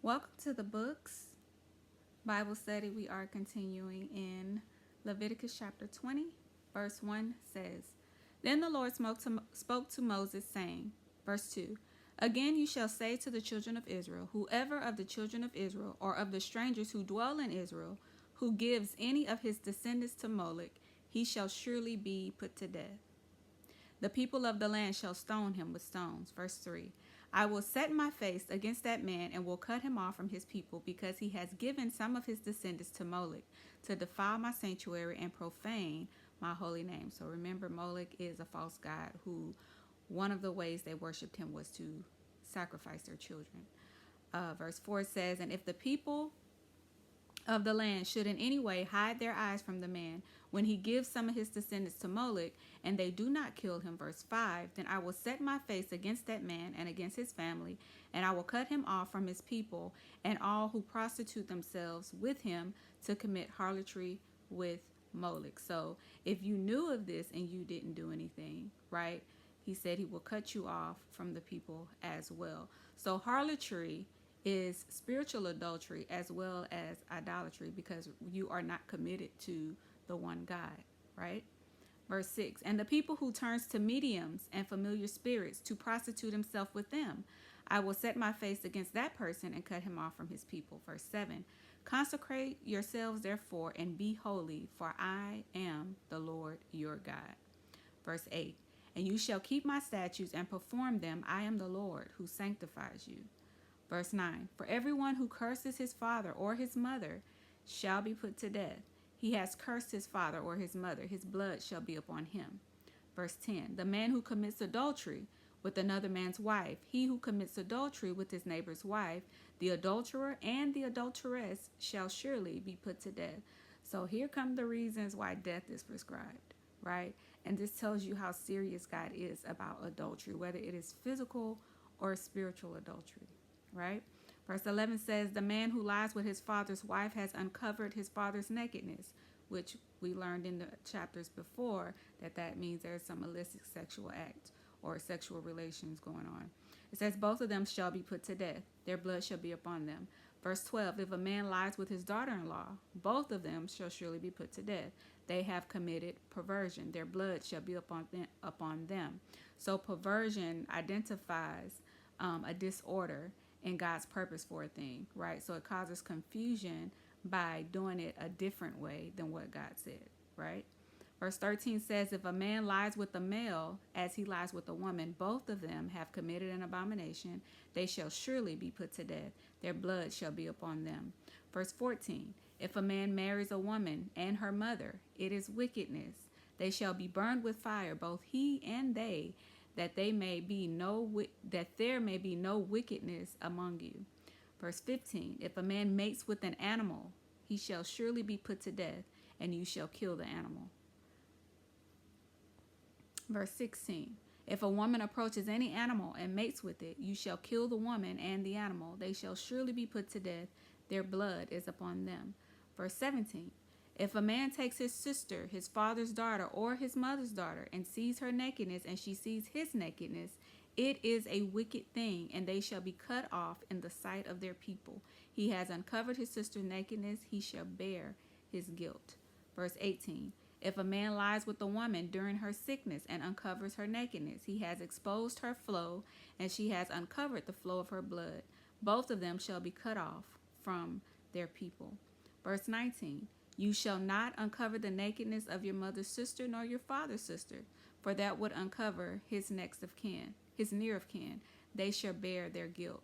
Welcome to the books Bible study. We are continuing in Leviticus chapter 20, verse 1 says, Then the Lord spoke to Moses, saying, verse 2, Again you shall say to the children of Israel, whoever of the children of Israel or of the strangers who dwell in Israel, who gives any of his descendants to Moloch, he shall surely be put to death. The people of the land shall stone him with stones. Verse 3, I will set my face against that man and will cut him off from his people, because he has given some of his descendants to Moloch to defile my sanctuary and profane my holy name. So remember, Moloch is a false god who one of the ways they worshipped him was to sacrifice their children. Verse 4 says, And if the people of the land should in any way hide their eyes from the man when he gives some of his descendants to Moloch, and they do not kill him, verse 5, then I will set my face against that man and against his family, and I will cut him off from his people and all who prostitute themselves with him to commit harlotry with Moloch. So if you knew of this and you didn't do anything, right, he said he will cut you off from the people as well. So harlotry is spiritual adultery as well as idolatry, because you are not committed to the one God, right? Verse 6, And the people who turns to mediums and familiar spirits to prostitute himself with them, I will set my face against that person and cut him off from his people. Verse 7, Consecrate yourselves therefore and be holy, for I am the Lord your God. Verse 8, And you shall keep my statutes and perform them. I am the Lord who sanctifies you. Verse 9, For everyone who curses his father or his mother shall be put to death. He has cursed his father or his mother. His blood shall be upon him. Verse 10, The man who commits adultery with another man's wife, he who commits adultery with his neighbor's wife, the adulterer and the adulteress shall surely be put to death. So here come the reasons why death is prescribed, right? And this tells you how serious God is about adultery, whether it is physical or spiritual adultery. Right? Verse 11 says, The man who lies with his father's wife has uncovered his father's nakedness, which we learned in the chapters before that means there's some illicit sexual act or sexual relations going on. It says, Both of them shall be put to death. Their blood shall be upon them. Verse 12, If a man lies with his daughter-in-law, both of them shall surely be put to death. They have committed perversion. Their blood shall be upon them. So perversion identifies a disorder in God's purpose for a thing, right? So it causes confusion by doing it a different way than what God said, right? Verse 13 says, If a man lies with a male as he lies with a woman, both of them have committed an abomination. They shall surely be put to death. Their blood shall be upon them. Verse 14, If a man marries a woman and her mother, it is wickedness. They shall be burned with fire, both he and they, that there may be no wickedness among you. Verse 15, If a man mates with an animal, he shall surely be put to death, and you shall kill the animal. Verse 16, If a woman approaches any animal and mates with it, you shall kill the woman and the animal. They shall surely be put to death. Their blood is upon them. Verse 17, If a man takes his sister, his father's daughter, or his mother's daughter, and sees her nakedness, and she sees his nakedness, it is a wicked thing, and they shall be cut off in the sight of their people. He has uncovered his sister's nakedness, he shall bear his guilt. Verse 18, If a man lies with a woman during her sickness and uncovers her nakedness, he has exposed her flow, and she has uncovered the flow of her blood. Both of them shall be cut off from their people. Verse 19, You shall not uncover the nakedness of your mother's sister nor your father's sister, for that would uncover his next of kin, his near of kin. They shall bear their guilt.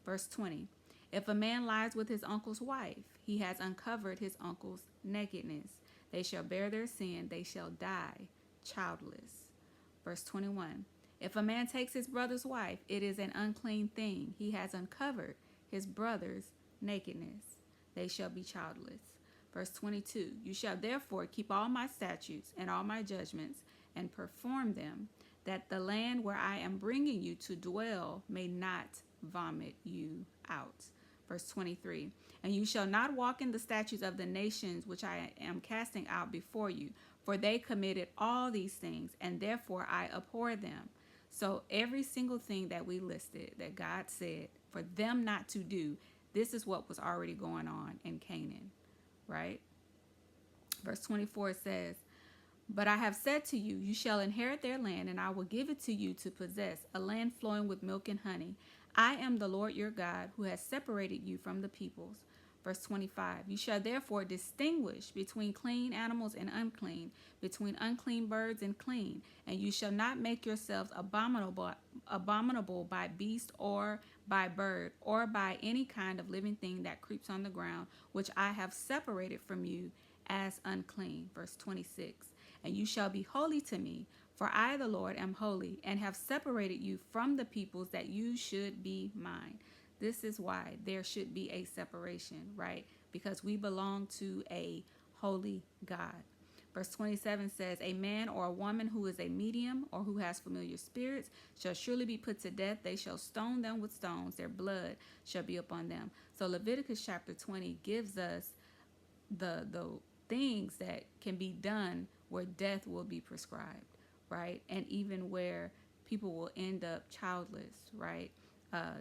Verse 20, If a man lies with his uncle's wife, he has uncovered his uncle's nakedness. They shall bear their sin. They shall die childless. Verse 21, If a man takes his brother's wife, it is an unclean thing. He has uncovered his brother's nakedness. They shall be childless. Verse 22, You shall therefore keep all my statutes and all my judgments and perform them, that the land where I am bringing you to dwell may not vomit you out. Verse 23, And you shall not walk in the statutes of the nations which I am casting out before you, for they committed all these things, and therefore I abhor them. So every single thing that we listed that God said for them not to do, This is what was already going on in Canaan, right? Verse 24 says, but I have said to you, you shall inherit their land, and I will give it to you to possess, a land flowing with milk and honey. I am the Lord your God, who has separated you from the peoples. Verse 25, you shall therefore distinguish between clean animals and unclean, between unclean birds and clean, and you shall not make yourselves abominable by beast or by bird or by any kind of living thing that creeps on the ground, which I have separated from you as unclean. Verse 26, and you shall be holy to me, for I, the Lord, am holy, and have separated you from the peoples that you should be mine. This is why there should be a separation, right? Because we belong to a holy God. Verse 27 says, a man or a woman who is a medium or who has familiar spirits shall surely be put to death. They shall stone them with stones. Their blood shall be upon them. So Leviticus chapter 20 gives us the things that can be done where death will be prescribed, right? And even where people will end up childless, right?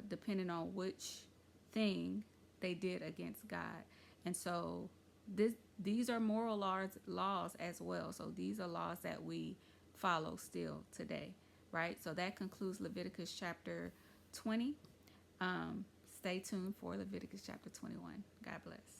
Depending on which thing they did against God. And so these are moral laws as well. So these are laws that we follow still today, right? So that concludes Leviticus chapter 20. Stay tuned for Leviticus chapter 21. God bless.